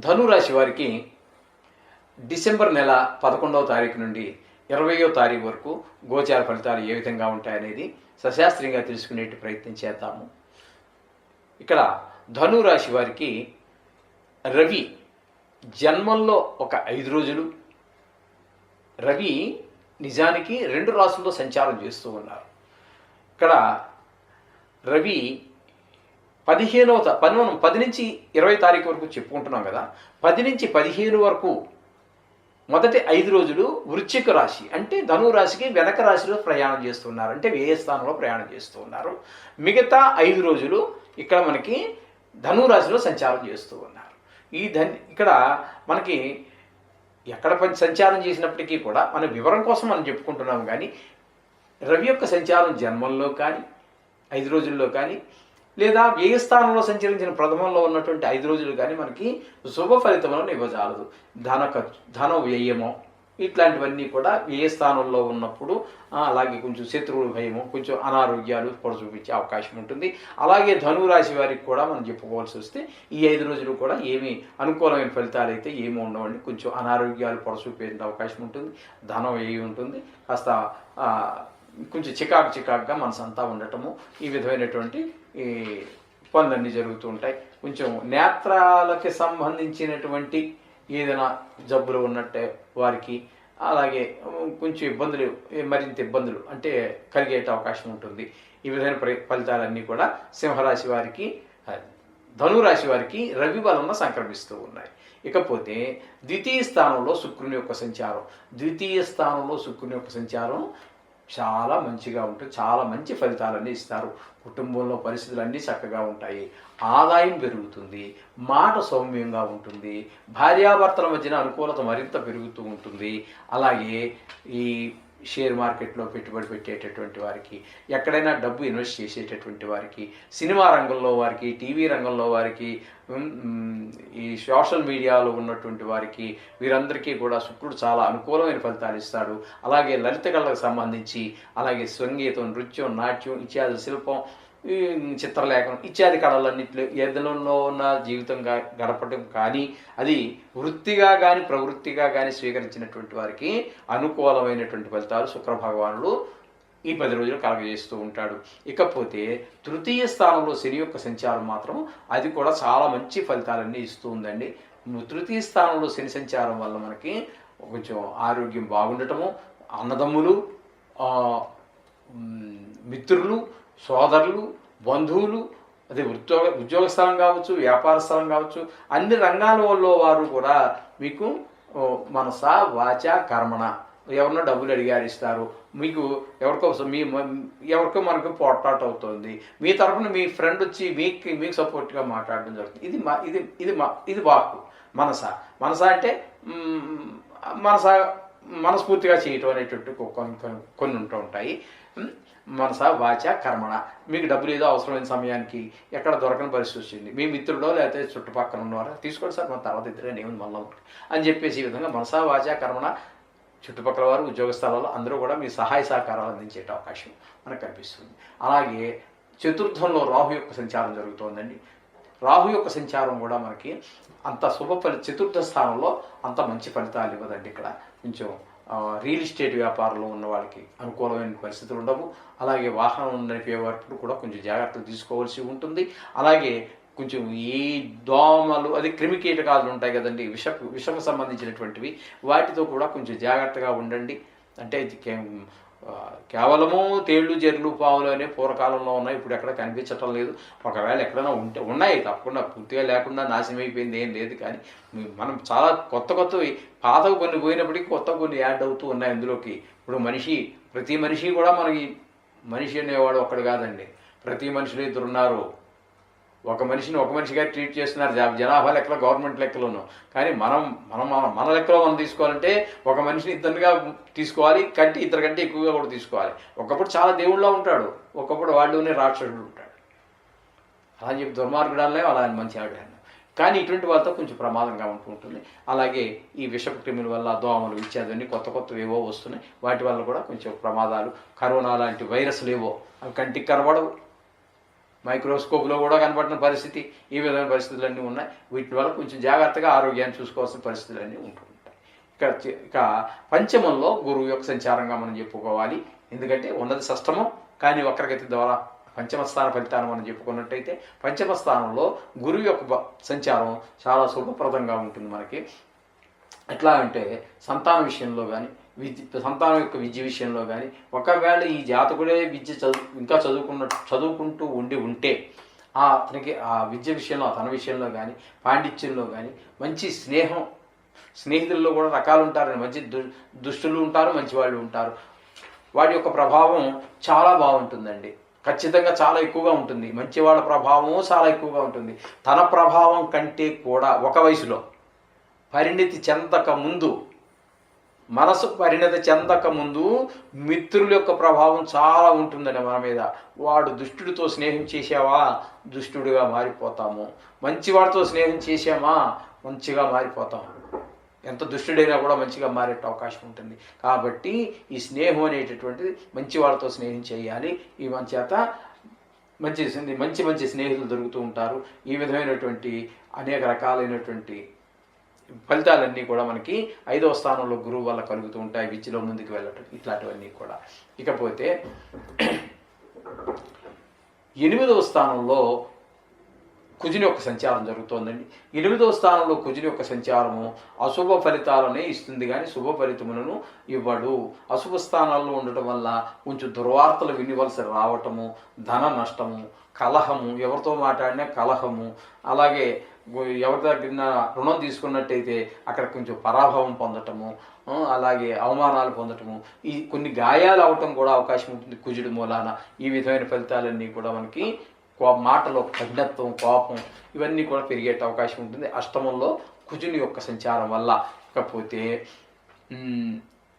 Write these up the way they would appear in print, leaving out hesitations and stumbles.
ధనురాశి వారికి డిసెంబర్ నెల 11వ తారీఖు నుండి 20వ తారీఖు వరకు గోచార ఫలితాలు ఏ విధంగా ఉంటాయనేది సశాస్త్రీయంగా తెలుసుకునే ప్రయత్నం చేద్దాము. ఇక్కడ ధనురాశి వారికి రవి జన్మంలో ఒక 5 రోజులు, రవి నిజానికి 2 రాశుల్లో సంచారం చేస్తూ ఉన్నారు. ఇక్కడ రవి 10 నుంచి 20 తారీఖు వరకు చెప్పుకుంటున్నాం కదా. 10 నుంచి 15 వరకు మొదటి 5 రోజులు వృశ్చిక రాశి అంటే ధనురాశికి వెనక రాశిలో ప్రయాణం చేస్తున్నారు, అంటే వ్యయ స్థానంలో ప్రయాణం చేస్తూ ఉన్నారు. మిగతా 5 రోజులు ఇక్కడ మనకి ధనురాశిలో సంచారం చేస్తూ ఉన్నారు. ఇక్కడ మనకి ఎక్కడ సంచారం చేసినప్పటికీ కూడా మన వివరం కోసం మనం చెప్పుకుంటున్నాము. కానీ రవి యొక్క సంచారం జన్మంలో కానీ 5 రోజుల్లో కానీ లేదా వ్యయస్థానంలో సంచరించిన ప్రథమంలో ఉన్నటువంటి 5 రోజులు కానీ మనకి శుభ ఫలితములను ఇవ్వజాలదు. ధన వ్యయమో ఇట్లాంటివన్నీ కూడా వ్యయస్థానంలో ఉన్నప్పుడు, అలాగే కొంచెం శత్రువుల భయము, కొంచెం అనారోగ్యాలు కూడా చూపించే అవకాశం ఉంటుంది. అలాగే ధనురాశి వారికి కూడా మనం చెప్పుకోవాల్సి వస్తే ఈ 5 రోజులు కూడా ఏమి అనుకూలమైన ఫలితాలు అయితే ఏమి ఉండవండి. కొంచెం అనారోగ్యాలు పొడ చూపే అవకాశం ఉంటుంది, ధనం వ్యయం ఉంటుంది, కాస్త కొంచెం చికాకుగా మనసంతా ఉండటము, ఈ విధమైనటువంటి ఈ పనులన్నీ జరుగుతూ ఉంటాయి. కొంచెం నేత్రాలకి సంబంధించినటువంటి ఏదైనా జబ్బులు ఉన్నట్టే వారికి, అలాగే కొంచెం మరింత ఇబ్బందులు అంటే కలిగే అవకాశం ఉంటుంది. ఈ విధమైన ఫలితాలన్నీ కూడా సింహరాశి వారికి, ధనురాశి వారికి రవి వలన సంక్రమిస్తూ ఉన్నాయి. ఇకపోతే ద్వితీయ స్థానంలో శుక్రుని యొక్క సంచారం చాలా మంచిగా ఉంటుంది. చాలా మంచి ఫలితాలన్నీ ఇస్తారు. కుటుంబంలో పరిస్థితులన్నీ చక్కగా ఉంటాయి, ఆదాయం పెరుగుతుంది, మాట సౌమ్యంగా ఉంటుంది, భార్యాభర్తల మధ్యన అనుకూలత మరింత పెరుగుతూ ఉంటుంది. అలాగే ఈ షేర్ మార్కెట్లో పెట్టుబడి పెట్టేటటువంటి వారికి, ఎక్కడైనా డబ్బు ఇన్వెస్ట్ చేసేటటువంటి వారికి, సినిమా రంగంలో వారికి, టీవీ రంగంలో వారికి, ఈ సోషల్ మీడియాలో ఉన్నటువంటి వారికి, వీరందరికీ కూడా శుక్రుడు చాలా అనుకూలమైన ఫలితాలు ఇస్తాడు. అలాగే లలిత కళలకు సంబంధించి, అలాగే సంగీతం, నృత్యం, నాట్యం ఇత్యాది, శిల్పం, చిత్రలేఖనం ఇత్యాది కళలన్నింటిలో ఏదైనా ఉన్న జీవితంగా గడపడం కానీ, అది వృత్తిగా కానీ ప్రవృత్తిగా కానీ స్వీకరించినటువంటి వారికి అనుకూలమైనటువంటి ఫలితాలు శుక్ర భగవానుడు ఈ 10 రోజులు కలగజేస్తూ ఉంటాడు. ఇకపోతే తృతీయ స్థానంలో శని యొక్క సంచారం మాత్రం అది కూడా చాలా మంచి ఫలితాలన్నీ ఇస్తూ ఉందండి. తృతీయ స్థానంలో శని సంచారం వల్ల మనకి కొంచెం ఆరోగ్యం బాగుండటము, అన్నదమ్ములు, మిత్రులు, సోదరులు, బంధువులు, అదే ఉద్యోగ స్థలం కావచ్చు, వ్యాపార స్థలం కావచ్చు, అన్ని రంగాలలో వారు కూడా మీకు మనస వాచ కర్మణ ఎవరినో డబ్బులు అడిగారు ఇస్తారు. మీకు ఎవరికో మనకు పోట్లాట అవుతుంది, మీ తరఫున మీ ఫ్రెండ్ వచ్చి మీకు సపోర్ట్గా మాట్లాడడం జరుగుతుంది. ఇది వాక్కు. మనస అంటే మనస్ఫూర్తిగా చేయటం అనేటువంటి కొన్ని ఉంటూ ఉంటాయి. మనస వాచ కర్మణ. మీకు డబ్బులు ఏదో అవసరమైన సమయానికి ఎక్కడ దొరకని పరిస్థితి వచ్చింది, మీ మిత్రుడో లేకపోతే చుట్టుపక్కల ఉన్నవారు తీసుకోండి సార్, మన తర్వాత ఇద్దరే ఏముంది మళ్ళీ అని చెప్పేసి ఈ విధంగా మనస వాచ కర్మణ చుట్టుపక్కల వారు, ఉద్యోగ స్థలాల్లో అందరూ కూడా మీ సహాయ సహకారాలు అందించే అవకాశం మనకు కనిపిస్తుంది. అలాగే చతుర్థంలో రాహు యొక్క సంచారం జరుగుతోందండి. రాహు యొక్క సంచారం కూడా మనకి అంత చతుర్థ స్థానంలో అంత మంచి ఫలితాలు ఇవ్వదండి. ఇక్కడ కొంచెం రియల్ ఎస్టేట్ వ్యాపారంలో ఉన్న వాళ్ళకి అనుకూలమైన పరిస్థితులు ఉండవు. అలాగే వాహనం నడిపే వారికి కూడా కొంచెం జాగ్రత్తలు తీసుకోవాల్సి ఉంటుంది. అలాగే కొంచెం ఈ దోమలు, అది క్రిమికీటకాలు ఉంటాయి కదండి, విషకు సంబంధించినటువంటివి, వాటితో కూడా కొంచెం జాగ్రత్తగా ఉండండి. అంటే కేవలము తేళ్లు, జర్లు, పావులు అనే పూర్వకాలంలో ఉన్నాయి, ఇప్పుడు ఎక్కడ కనిపించటం లేదు. ఒకవేళ ఎక్కడైనా ఉన్నాయి, తప్పకుండా పూర్తిగా లేకుండా నాశనం అయిపోయింది ఏం లేదు. కానీ మనం చాలా కొత్తవి పాతకు కొన్ని పోయినప్పటికీ కొత్త కొన్ని యాడ్ అవుతూ ఉన్నాయి అందులోకి. ఇప్పుడు ప్రతి మనిషి కూడా మనిషి అనేవాడు ఒక్కడు కాదండి, ప్రతి మనిషిలో 2 ఉన్నారు. ఒక మనిషిగా ట్రీట్ చేస్తున్నారు జనాభా లెక్కలో, గవర్నమెంట్ లెక్కలోనూ. కానీ మన లెక్కలో మనం తీసుకోవాలంటే ఒక మనిషిని 2గా తీసుకోవాలి, ఇద్దరికంటే ఎక్కువగా కూడా తీసుకోవాలి. ఒకప్పుడు చాలా దేవుళ్ళ ఉంటాడు, ఒకప్పుడు వాళ్ళలోనే రాక్షసుడు ఉంటాడు. అలా చెప్పి దుర్మార్గుడాలనే అలా మంచి ఆడాను. కానీ ఇటువంటి వాళ్ళతో కొంచెం ప్రమాదంగా ఉంటుంది. అలాగే ఈ విషపు క్రిముల వల్ల దోమలు ఇత్యాదన్నీ కొత్తవి ఏవో వస్తున్నాయి, వాటి వల్ల కూడా కొంచెం ప్రమాదాలు, కరోనా లాంటి వైరస్లు ఏవో అవి కంటికి కనబడవు, మైక్రోస్కోప్లో కూడా కనపడిన పరిస్థితి, ఈ విధమైన పరిస్థితులన్నీ ఉన్నాయి. వీటి వల్ల కొంచెం జాగ్రత్తగా ఆరోగ్యాన్ని చూసుకోవాల్సిన పరిస్థితులన్నీ ఉంటుంటాయి. ఇక పంచమంలో గురువు యొక్క సంచారంగా మనం చెప్పుకోవాలి. ఎందుకంటే ఉన్నది షష్టమం, కానీ వక్రగతి ద్వారా పంచమ స్థాన ఫలితాన్ని మనం చెప్పుకున్నట్టయితే పంచమ స్థానంలో గురువు యొక్క సంచారం చాలా శుభప్రదంగా ఉంటుంది మనకి. ఎట్లా అంటే సంతాన విషయంలో కానీ, సంతానం యొక్క విద్య విషయంలో కానీ, ఒకవేళ ఈ జాతకుడే విద్య ఇంకా చదువుకుంటూ ఉంటే అతనికి ఆ విద్య విషయంలో, తన విషయంలో కానీ, పాండిత్యంలో కానీ మంచి స్నేహితుల్లో కూడా రకాలు ఉంటారు. మంచి దుష్టులు ఉంటారు, మంచి వాళ్ళు ఉంటారు. వాడి యొక్క ప్రభావం చాలా బాగుంటుందండి. ఖచ్చితంగా చాలా ఎక్కువగా ఉంటుంది. మంచి వాళ్ళ ప్రభావము చాలా ఎక్కువగా ఉంటుంది. తన ప్రభావం కంటే కూడా ఒక వయసులో పరిణితి చెందక ముందు, మనసు పరిణతి చెందక ముందు మిత్రుల యొక్క ప్రభావం చాలా ఉంటుందండి మన మీద. వాడు దుష్టుడితో స్నేహం చేసావా, దుష్టుడిగా మారిపోతాము. మంచివాడితో స్నేహం చేసామా, మంచిగా మారిపోతాము. ఎంత దుష్టుడైనా కూడా మంచిగా మారే అవకాశం ఉంటుంది. కాబట్టి ఈ స్నేహం అనేటటువంటిది మంచి వాళ్ళతో స్నేహం చేయాలి. ఈ చేత మంచి మంచి స్నేహితులు దొరుకుతూ ఉంటారు. ఈ విధమైనటువంటి అనేక రకాలైనటువంటి ఫలితాలన్నీ కూడా మనకి 5వ స్థానంలో గురువు వల్ల కలుగుతూ ఉంటాయి. విద్యలో ముందుకు వెళ్ళటం ఇట్లాంటివన్నీ కూడా. ఇకపోతే 8వ స్థానంలో కుజుని యొక్క సంచారం జరుగుతోందండి. 8వ స్థానంలో కుజుని యొక్క సంచారము అశుభ ఫలితాలనే ఇస్తుంది, కానీ శుభ ఫలితములను ఇవ్వడు. అశుభ స్థానాల్లో ఉండటం వల్ల కొంచెం దుర్వార్తలు వినివలసి రావటము, ధన నష్టము, కలహము, ఎవరితో మాట్లాడినా కలహము, అలాగే ఎవరి దగ్గర రుణం తీసుకున్నట్టయితే అక్కడ కొంచెం పరాభవం పొందటము, అలాగే అవమానాలు పొందటము, ఈ కొన్ని గాయాలు అవటం కూడా అవకాశం ఉంటుంది కుజుడి మూలాన. ఈ విధమైన ఫలితాలన్నీ కూడా మనకి మాటలో కఠినత్వం, కోపం ఇవన్నీ కూడా పెరిగే అవకాశం ఉంటుంది అష్టమంలో కుజుని యొక్క సంచారం వల్ల. ఇకపోతే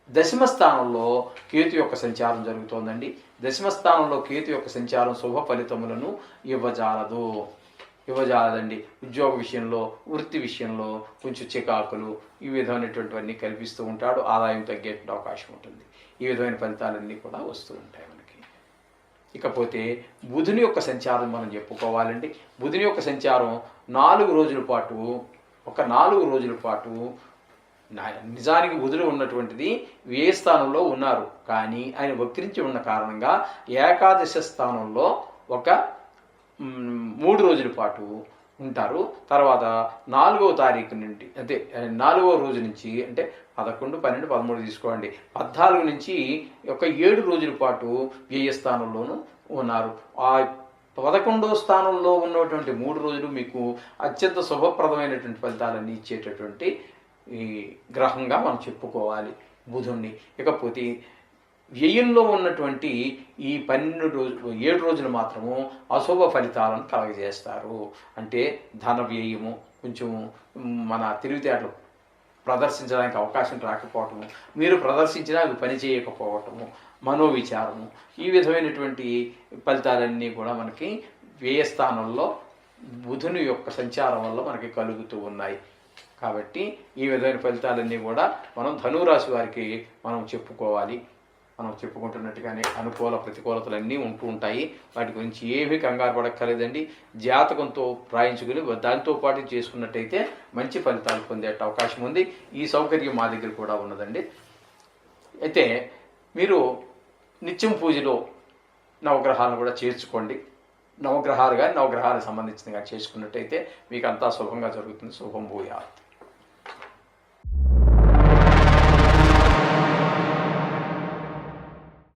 10వ స్థానంలో కేతు యొక్క సంచారం జరుగుతోందండి. 10వ స్థానంలో కేతు యొక్క సంచారం శుభ ఫలితములను ఇవ్వజాలదండి. ఉద్యోగ విషయంలో, వృత్తి విషయంలో కొంచెం చికాకులు, ఈ విధమైనటువంటివన్నీ కల్పిస్తూ ఉంటాడు. ఆదాయం తగ్గేటువంటి అవకాశం ఉంటుంది. ఈ విధమైన ఫలితాలన్నీ కూడా వస్తూ ఉంటాయి మనకి. ఇకపోతే బుధుని యొక్క సంచారం మనం చెప్పుకోవాలండి. బుధుని యొక్క సంచారం 4 రోజుల పాటు, ఒక 4 రోజుల పాటు నిజానికి బుధుడు ఉన్నటువంటిది వ్యయ స్థానంలో ఉన్నారు, కానీ ఆయన వక్రించి ఉన్న కారణంగా ఏకాదశ స్థానంలో ఒక 3 రోజుల పాటు ఉంటారు. తర్వాత 4వ తారీఖు నుండి, అంటే 4వ రోజు నుంచి, అంటే 11, 12, 13 తీసుకోండి, 14 నుంచి ఒక 7 రోజుల పాటు వ్యయ స్థానంలోనూ ఉన్నారు. ఆ 11వ స్థానంలో ఉన్నటువంటి 3 రోజులు మీకు అత్యంత శుభప్రదమైనటువంటి ఫలితాలన్నీ ఇచ్చేటటువంటి ఈ గ్రహంగా మనం చెప్పుకోవాలి బుధుణ్ణి. ఇకపోతే వ్యయంలో ఉన్నటువంటి ఈ 7 రోజులు మాత్రము అశుభ ఫలితాలను కలగజేస్తారు. అంటే ధన వ్యయము, కొంచెం మన తెలివితేటలు ప్రదర్శించడానికి అవకాశం రాకపోవటము, మీరు ప్రదర్శించినా అవి పని చేయకపోవటము, మనోవిచారము, ఈ విధమైనటువంటి ఫలితాలన్నీ కూడా మనకి వ్యయస్థానంలో బుధుని యొక్క సంచారం వల్ల మనకి కలుగుతూ ఉన్నాయి. కాబట్టి ఈ విధమైన ఫలితాలన్నీ కూడా మనం ధనురాశి వారికి మనం చెప్పుకోవాలి. మనం చెప్పుకుంటున్నట్టుగానే అనుకూల ప్రతికూలతలన్నీ ఉంటూ ఉంటాయి. వాటి గురించి ఏమీ కంగారు పడక్కర్లేదండి. జాతకంతో రాయించుకుని దాంతో పాటు చేసుకున్నట్టయితే మంచి ఫలితాలు పొందే అవకాశం ఉంది. ఈ సౌకర్యం మా దగ్గర కూడా ఉన్నదండి. అయితే మీరు నిత్యం పూజలో నవగ్రహాలను కూడా చేర్చుకోండి. నవగ్రహాలకు సంబంధించినగా చేసుకున్నట్టయితే మీకు అంతా శుభంగా జరుగుతుంది. శుభం భూయాత్.